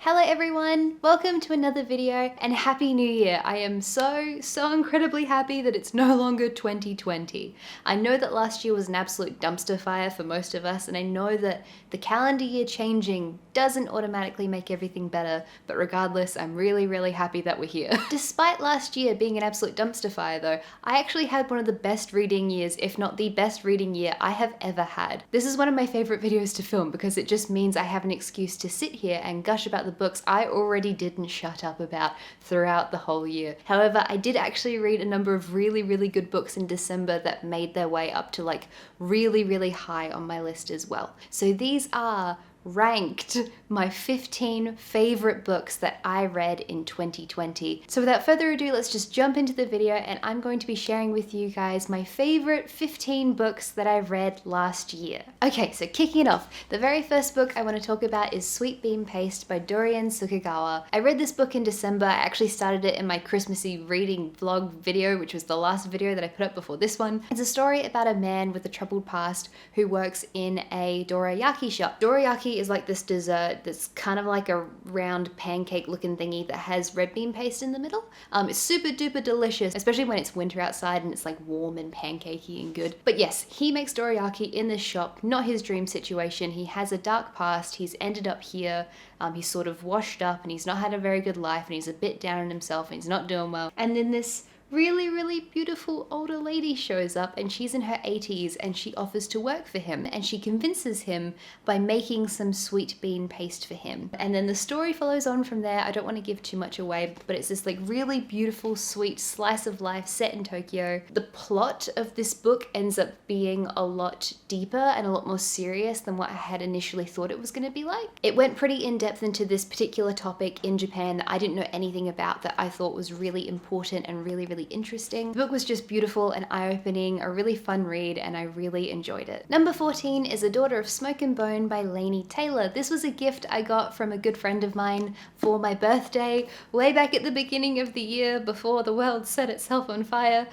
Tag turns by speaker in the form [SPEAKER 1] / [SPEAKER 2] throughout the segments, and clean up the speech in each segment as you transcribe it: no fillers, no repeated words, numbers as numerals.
[SPEAKER 1] Hello everyone, welcome to another video and Happy New Year. I am so incredibly happy that it's no longer 2020. I know that last year was an absolute dumpster fire for most of us, and I know that the calendar year changing doesn't automatically make everything better, but regardless, I'm really happy that we're here. Despite last year being an absolute dumpster fire though, I actually had one of the best reading years, if not the best reading year I have ever had. This is one of my favorite videos to film because it just means I have an excuse to sit here and gush about the books I already didn't shut up about throughout the whole year. However, I did actually read a number of really good books in December that made their way up to like really high on my list as well. So these are ranked my 15 favorite books that I read in 2020. So without further ado, let's just jump into the video, and I'm going to be sharing with you guys my favorite 15 books that I read last year. Okay, so kicking it off, the very first book I want to talk about is Sweet Bean Paste by Dorian Sukagawa. I read this book in December. I actually started it in my Christmassy reading vlog video, which was the last video that I put up before this one. It's a story about a man with a troubled past who works in a dorayaki shop. Dorayaki is like this dessert that's kind of like a round pancake looking thingy that has red bean paste in the middle. It's super duper delicious, especially when it's winter outside and it's like warm and pancakey and good. But yes, he makes dorayaki in this shop, not his dream situation. He has a dark past, he's ended up here, he's sort of washed up and he's not had a very good life and he's a bit down on himself and he's not doing well. And then this really beautiful older lady shows up, and she's in her 80s and she offers to work for him, and she convinces him by making some sweet bean paste for him. And then the story follows on from there. I don't want to give too much away, but it's this like really beautiful sweet slice of life set in Tokyo. The plot of this book ends up being a lot deeper and a lot more serious than what I had initially thought it was going to be like. It went pretty in depth into this particular topic in Japan that I didn't know anything about, that I thought was really important and really interesting. The book was just beautiful and eye-opening, a really fun read, and I really enjoyed it. Number 14 is A Daughter of Smoke and Bone by Laini Taylor. This was a gift I got from a good friend of mine for my birthday way back at the beginning of the year before the world set itself on fire.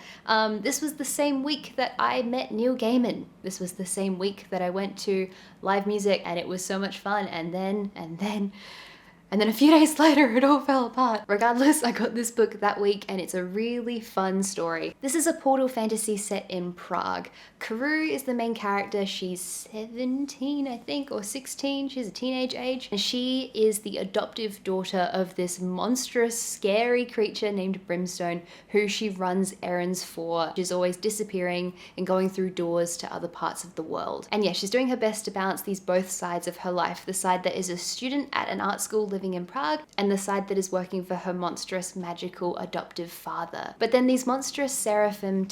[SPEAKER 1] This was the same week that I met Neil Gaiman. This was the same week that I went to live music, and it was so much fun, and then a few days later, it all fell apart. Regardless, I got this book that week, and it's a really fun story. This is a portal fantasy set in Prague. Karu is the main character. She's 17, I think, or 16. She's a teenage age. And she is the adoptive daughter of this monstrous, scary creature named Brimstone, who she runs errands for. She's always disappearing and going through doors to other parts of the world. And yeah, she's doing her best to balance these both sides of her life. The side that is a student at an art school living in Prague, and the side that is working for her monstrous, magical, adoptive father. But then these monstrous seraphim,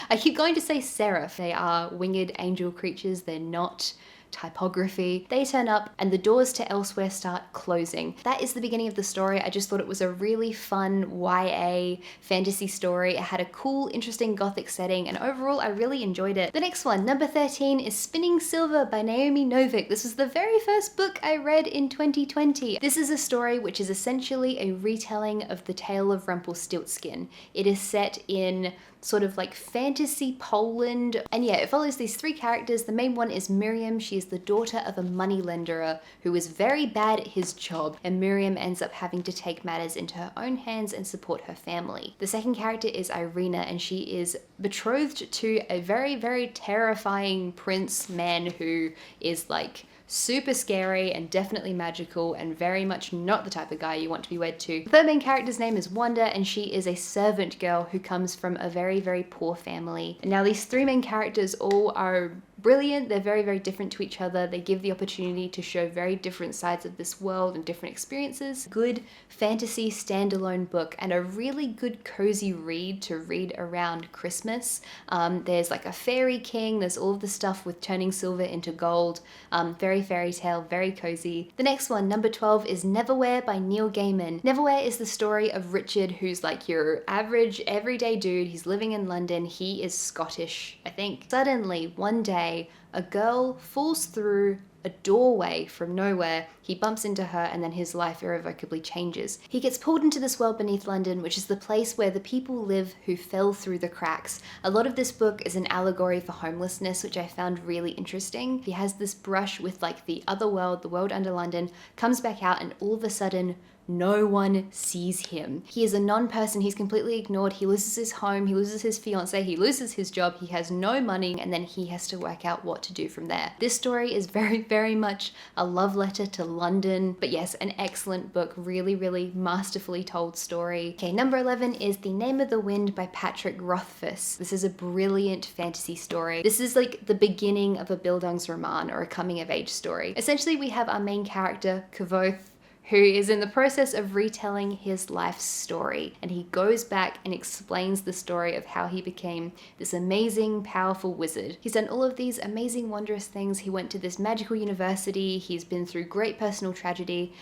[SPEAKER 1] I keep going to say seraph. They are winged angel creatures. They're not typography. They turn up and the doors to elsewhere start closing. That is the beginning of the story. I just thought it was a really fun YA fantasy story. It had a cool, interesting gothic setting, and overall I really enjoyed it. The next one, number 13, is Spinning Silver by Naomi Novik. This was the very first book I read in 2020. This is a story which is essentially a retelling of the tale of Rumpelstiltskin. It is set in sort of like fantasy Poland. And yeah, it follows these three characters. The main one is Miriam. She is the daughter of a moneylenderer who is very bad at his job, and Miriam ends up having to take matters into her own hands and support her family. The second character is Irina, and she is betrothed to a very terrifying prince man who is like super scary and definitely magical and very much not the type of guy you want to be wed to. The third main character's name is Wanda, and she is a servant girl who comes from a very poor family. And now these three main characters all are brilliant. They're very different to each other. They give the opportunity to show very different sides of this world and different experiences. Good fantasy standalone book, and a really good cozy read to read around Christmas. There's like a fairy king. There's all of the stuff with turning silver into gold. Very fairy tale, very cozy. The next one, number 12, is Neverwhere by Neil Gaiman. Neverwhere is the story of Richard, who's like your average everyday dude. He's living in London. He is Scottish, I think. Suddenly, one day, a girl falls through a doorway from nowhere, he bumps into her and then his life irrevocably changes. He gets pulled into this world beneath London, which is the place where the people live who fell through the cracks. A lot of this book is an allegory for homelessness, which I found really interesting. He has this brush with like the other world, the world under London, comes back out and all of a sudden no one sees him. He is a non-person, he's completely ignored, he loses his home, he loses his fiance, he loses his job, he has no money, and then he has to work out what to do from there. This story is very, very much a love letter to London, but yes, an excellent book, really, really masterfully told story. Okay, number 11 is The Name of the Wind by Patrick Rothfuss. This is a brilliant fantasy story. This is like the beginning of a Bildungsroman or a coming of age story. Essentially, we have our main character, Kvoth, who is in the process of retelling his life's story. And he goes back and explains the story of how he became this amazing, powerful wizard. He's done all of these amazing, wondrous things. He went to this magical university. He's been through great personal tragedy.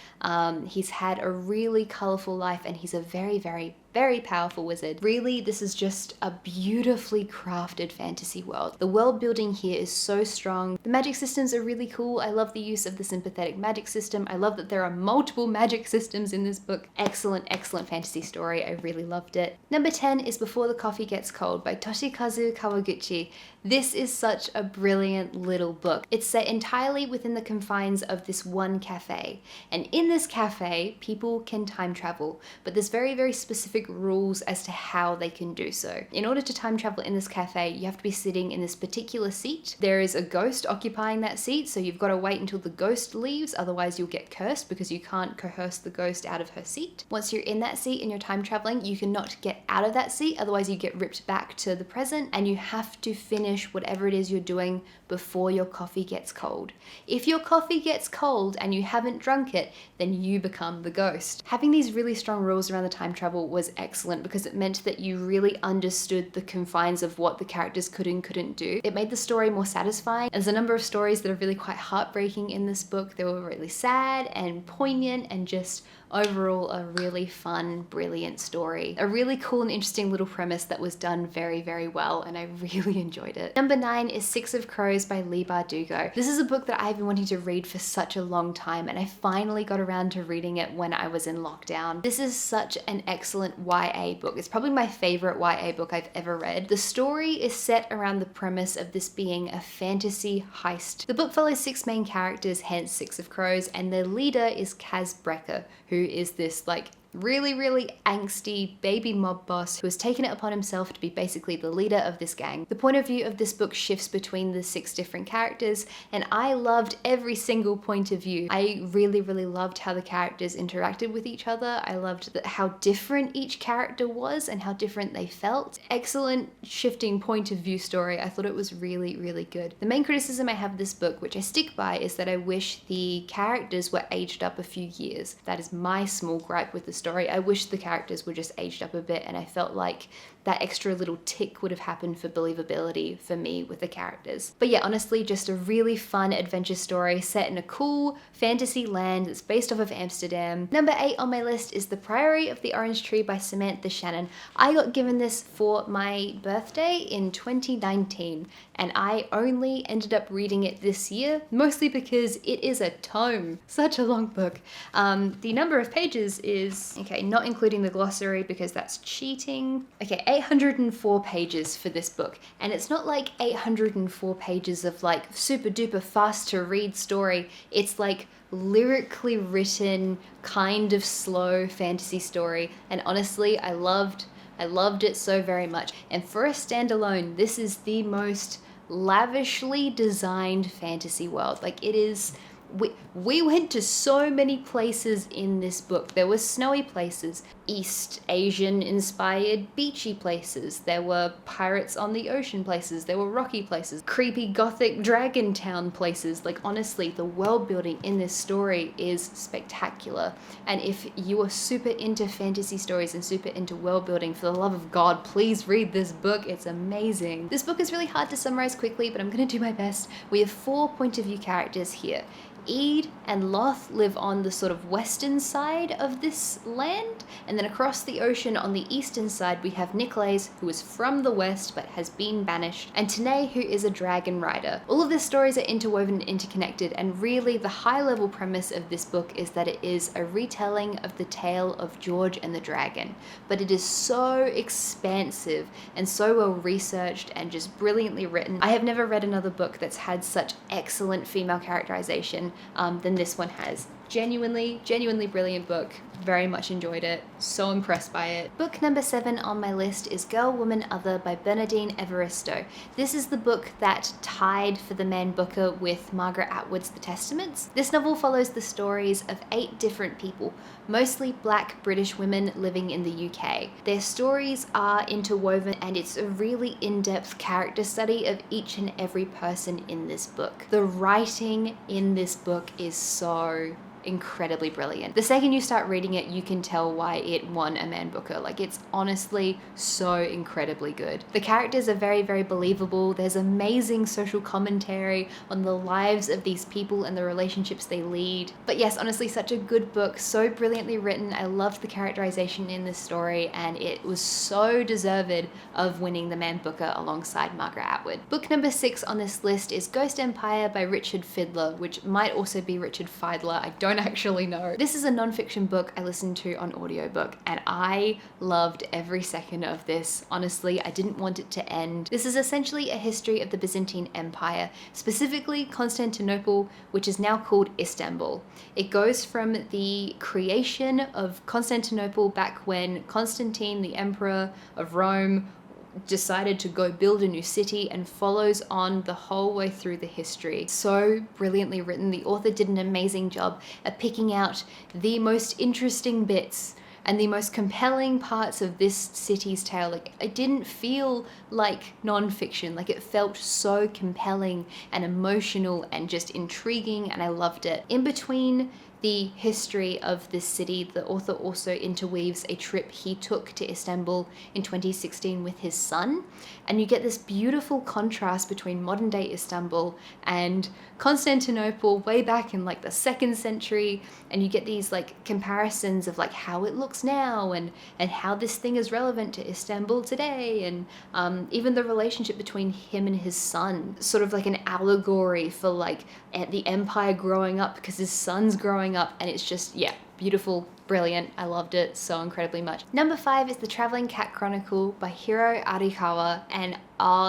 [SPEAKER 1] He's had a really colorful life, and he's a very, very, very powerful wizard. Really, this is just a beautifully crafted fantasy world. The world building here is so strong. The magic systems are really cool. I love the use of the sympathetic magic system. I love that there are multiple magic systems in this book. Excellent, excellent fantasy story. I really loved it. Number 10 is Before the Coffee Gets Cold by Toshikazu Kawaguchi. This is such a brilliant little book. It's set entirely within the confines of this one cafe. And in this cafe, people can time travel, but there's very, very specific rules as to how they can do so. In order to time travel in this cafe, you have to be sitting in this particular seat. There is a ghost occupying that seat, so you've got to wait until the ghost leaves, otherwise you'll get cursed because you can't coerce the ghost out of her seat. Once you're in that seat and you're time traveling, you cannot get out of that seat, otherwise you get ripped back to the present, and you have to finish whatever it is you're doing before your coffee gets cold. If your coffee gets cold and you haven't drunk it, then you become the ghost. Having these really strong rules around the time travel was excellent because it meant that you really understood the confines of what the characters could and couldn't do. It made the story more satisfying. There's a number of stories that are really quite heartbreaking in this book. They were really sad and poignant and just overall a really fun, brilliant story. A really cool and interesting little premise that was done very, very well, and I really enjoyed it. Number 9 is Six of Crows by Leigh Bardugo. This is a book that I've been wanting to read for such a long time, and I finally got around to reading it when I was in lockdown. This is such an excellent YA book. It's probably my favorite YA book I've ever read. The story is set around the premise of this being a fantasy heist. The book follows 6 main characters, hence Six of Crows, and their leader is Kaz Brecker, who is this like really, really angsty baby mob boss who has taken it upon himself to be basically the leader of this gang. The point of view of this book shifts between the 6 different characters, and I loved every single point of view. I really, really loved how the characters interacted with each other. I loved how different each character was and how different they felt. Excellent shifting point of view story. I thought it was really, really good. The main criticism I have of this book, which I stick by, is that I wish the characters were aged up a few years. That is my small gripe with the story. I wish the characters were just aged up a bit, and I felt like that extra little tick would have happened for believability for me with the characters. But yeah, honestly, just a really fun adventure story set in a cool fantasy land that's based off of Amsterdam. Number 8 on my list is The Priory of the Orange Tree by Samantha Shannon. I got given this for my birthday in 2019, and I only ended up reading it this year, mostly because it is a tome. Such a long book. The number of pages is, okay, not including the glossary because that's cheating. Okay, 804 pages for this book, and it's not like 804 pages of like super duper fast to read story. It's like lyrically written, kind of slow fantasy story, and honestly, I loved it so very much. And for a standalone, this is the most lavishly designed fantasy world. Like, it is. We went to so many places in this book. There were snowy places, East Asian inspired beachy places, there were pirates on the ocean places, there were rocky places, creepy gothic dragon town places. Like, honestly, the world building in this story is spectacular. And if you are super into fantasy stories and super into world building, for the love of God, please read this book. It's amazing. This book is really hard to summarize quickly, but I'm gonna do my best. We have 4 point of view characters here. Eid and Loth live on the sort of western side of this land, and then across the ocean on the eastern side we have Niklaes, who is from the west but has been banished, and Tanae, who is a dragon rider. All of these stories are interwoven and interconnected, and really the high level premise of this book is that it is a retelling of the tale of George and the Dragon, but it is so expansive and so well researched and just brilliantly written. I have never read another book that's had such excellent female characterization than this one has. Genuinely brilliant book. Very much enjoyed it. So impressed by it. Book number 7 on my list is Girl, Woman, Other by Bernardine Evaristo. This is the book that tied for the Man Booker with Margaret Atwood's The Testaments. This novel follows the stories of 8 different people, mostly black British women living in the UK. Their stories are interwoven, and it's a really in-depth character study of each and every person in this book. The writing in this book is so incredibly brilliant. The second you start reading it, you can tell why it won a Man Booker. Like, it's honestly so incredibly good. The characters are very believable. There's amazing social commentary on the lives of these people and the relationships they lead. But yes, honestly, such a good book, so brilliantly written. I loved the characterization in this story, and it was so deserved of winning the Man Booker alongside Margaret Atwood. Book number 6 on this list is Ghost Empire by Richard Fidler, which might also be Richard Feidler. I don't actually know. This is a non-fiction book I listened to on audiobook, and I loved every second of this. Honestly, I didn't want it to end. This is essentially a history of the Byzantine Empire, specifically Constantinople, which is now called Istanbul. It goes from the creation of Constantinople back when Constantine, the Emperor of Rome, decided to go build a new city, and follows on the whole way through the history. So brilliantly written. The author did an amazing job at picking out the most interesting bits and the most compelling parts of this city's tale. Like, it didn't feel like non-fiction. Like, it felt so compelling and emotional and just intriguing, and I loved it. In between the history of this city, the author also interweaves a trip he took to Istanbul in 2016 with his son, and you get this beautiful contrast between modern day Istanbul and Constantinople way back in like the 2nd century, and you get these like comparisons of like how it looks now and how this thing is relevant to Istanbul today, and even the relationship between him and his son, sort of like an allegory for like the empire growing up because his son's growing up, and it's just, yeah, beautiful, brilliant. I loved it so incredibly much. Number 5 is The Traveling Cat Chronicle by Hiro Arikawa, and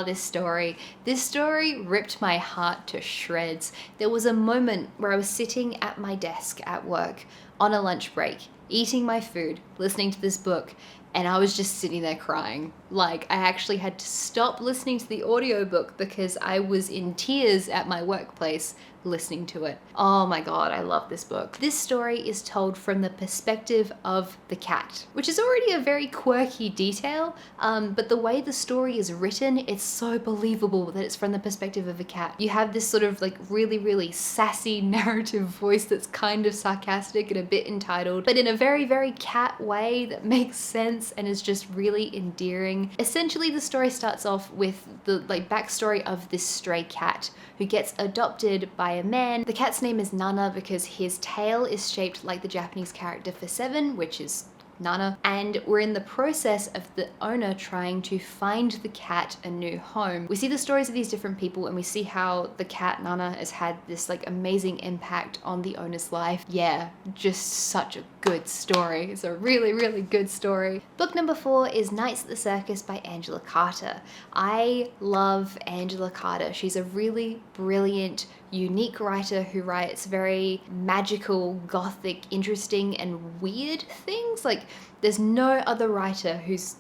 [SPEAKER 1] this story ripped my heart to shreds. There was a moment where I was sitting at my desk at work on a lunch break, eating my food, listening to this book, and I was just sitting there crying. Like, I actually had to stop listening to the audiobook because I was in tears at my workplace listening to it. Oh my god, I love this book. This story is told from the perspective of the cat, which is already a very quirky detail, but the way the story is written, it's so believable that it's from the perspective of a cat. You have this sort of like really sassy narrative voice that's kind of sarcastic and a bit entitled, but in a very cat way that makes sense and is just really endearing. Essentially, the story starts off with the like backstory of this stray cat who gets adopted by a man. The cat's name is Nana because his tail is shaped like the Japanese character for 7, which is Nana, and we're in the process of the owner trying to find the cat a new home. We see the stories of these different people, and we see how the cat Nana has had this like amazing impact on the owner's life. Yeah, just such a good story. It's a really good story. Book number 4 is Nights at the Circus by Angela Carter. I love Angela Carter. She's a really brilliant, unique writer who writes very magical, gothic, interesting, and weird things. Like, there's no other writer who's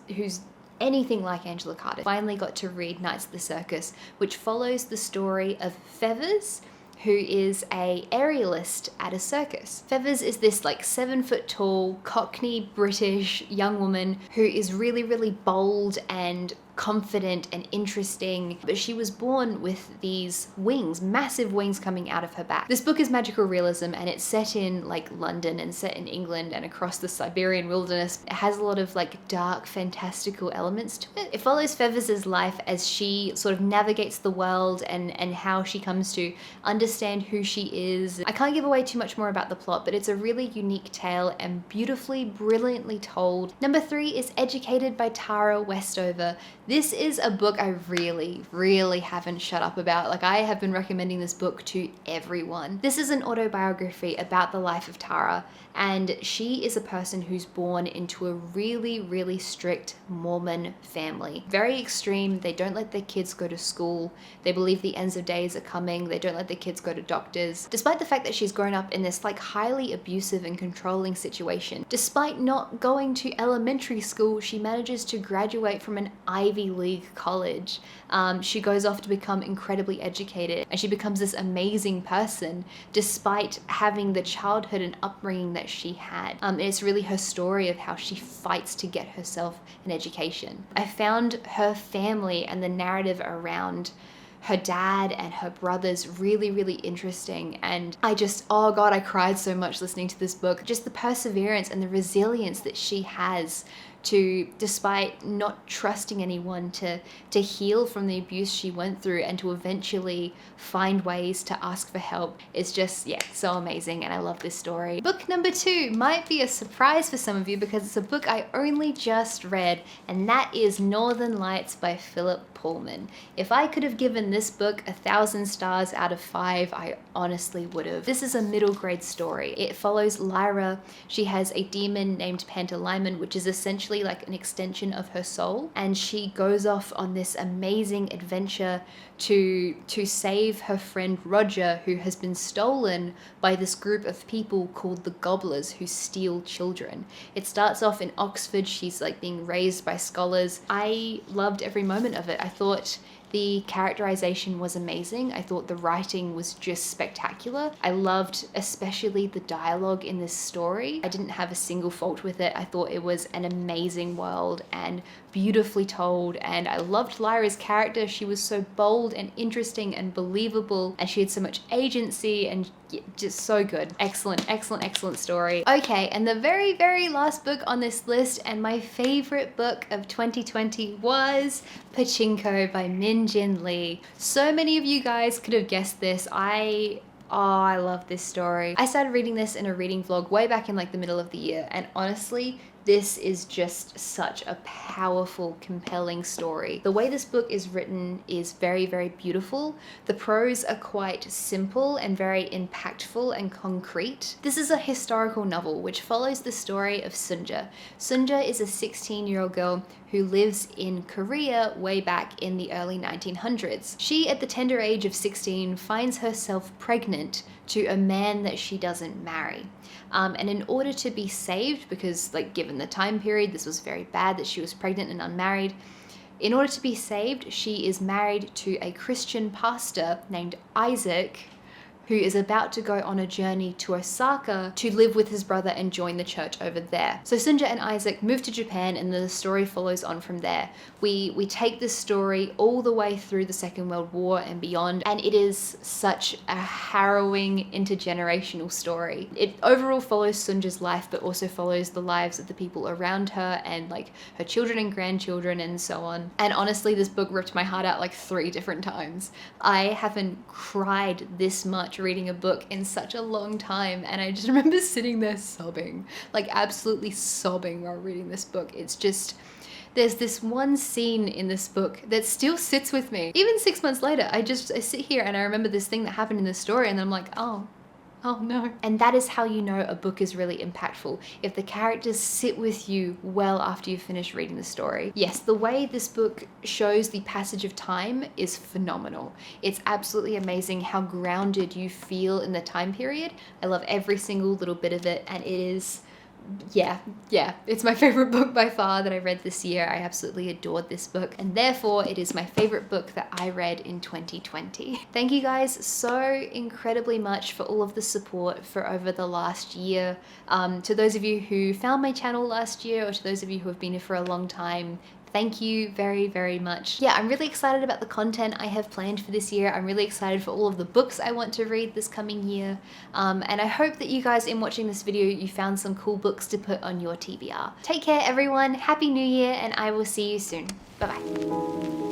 [SPEAKER 1] anything like Angela Carter. Finally got to read Nights at the Circus, which follows the story of Feathers, who is a aerialist at a circus. Feathers is this like 7-foot tall, Cockney British young woman who is really bold and confident and interesting, but she was born with these wings, massive wings coming out of her back. This book is magical realism, and it's set in like London and set in England and across the Siberian wilderness. It has a lot of like dark, fantastical elements to it. It follows Feathers' life as she sort of navigates the world and how she comes to understand who she is. I can't give away too much more about the plot, but it's a really unique tale and beautifully, brilliantly told. Number 3 is Educated by Tara Westover. This is a book I really haven't shut up about. Like, I have been recommending this book to everyone. This is an autobiography about the life of Tara, and she is a person who's born into a really strict Mormon family. Very extreme. They don't let their kids go to school. They believe the ends of days are coming. They don't let their kids go to doctors. Despite the fact that she's grown up in this like highly abusive and controlling situation, despite not going to elementary school, she manages to graduate from an Ivy League college. She goes off to become incredibly educated, and she becomes this amazing person despite having the childhood and upbringing that she had. And it's really her story of how she fights to get herself an education. I found her family and the narrative around her dad and her brothers really interesting, and I just, oh god, I cried so much listening to this book. Just the perseverance and the resilience that she has to, despite not trusting anyone, to heal from the abuse she went through and to eventually find ways to ask for help is just, yeah, so amazing, and I love this story. Book number 2 might be a surprise for some of you because it's a book I only just read, and that is Northern Lights by Philip Pullman. If I could have given this book 1,000 stars out of 5, I honestly would have. This is a middle grade story. It follows Lyra. She has a demon named Pantalaimon, which is essentially like an extension of her soul, and she goes off on this amazing adventure to save her friend Roger, who has been stolen by this group of people called the Gobblers, who steal children. It starts off in Oxford. She's like being raised by scholars. I loved every moment of it. I thought the characterization was amazing. I thought the writing was just spectacular. I loved especially the dialogue in this story. I didn't have a single fault with it. I thought it was an amazing world and beautifully told, and I loved Lyra's character. She was so bold and interesting and believable, and she had so much agency, and just so good. Excellent story. Okay, and the very last book on this list, and my favorite book of 2020, was Pachinko by Min Jin Lee. So many of you guys could have guessed this. I love this story. I started reading this in a reading vlog way back in like the middle of the year, and honestly, this is just such a powerful, compelling story. The way this book is written is very beautiful. The prose are quite simple and very impactful and concrete. This is a historical novel which follows the story of Sunja. Sunja is a 16-year-old girl who lives in Korea way back in the early 1900s. She, at the tender age of 16, finds herself pregnant to a man that she doesn't marry. And in order to be saved, because like given the time period, this was very bad that she was pregnant and unmarried, in order to be saved, she is married to a Christian pastor named Isaac, who is about to go on a journey to Osaka to live with his brother and join the church over there. So Sunja and Isaac move to Japan, and the story follows on from there. We take this story all the way through the Second World War and beyond, and it is such a harrowing intergenerational story. It overall follows Sunja's life, but also follows the lives of the people around her and like her children and grandchildren and so on. And honestly, this book ripped my heart out like 3 different times. I haven't cried this much reading a book in such a long time, and I just remember sitting there sobbing, like absolutely sobbing while reading this book. It's just, there's this one scene in this book that still sits with me. Even 6 months later, I sit here and I remember this thing that happened in the story, and I'm like, oh no. And that is how you know a book is really impactful, if the characters sit with you well after you finish reading the story. Yes, the way this book shows the passage of time is phenomenal. It's absolutely amazing how grounded you feel in the time period. I love every single little bit of it, and it is, yeah, it's my favorite book by far that I read this year. I absolutely adored this book, and therefore it is my favorite book that I read in 2020. Thank you guys so incredibly much for all of the support for over the last year. To those of you who found my channel last year, or to those of you who have been here for a long time, thank you very, very much. Yeah, I'm really excited about the content I have planned for this year. I'm really excited for all of the books I want to read this coming year. And I hope that you guys, in watching this video, you found some cool books to put on your TBR. Take care, everyone. Happy New Year, and I will see you soon. Bye-bye.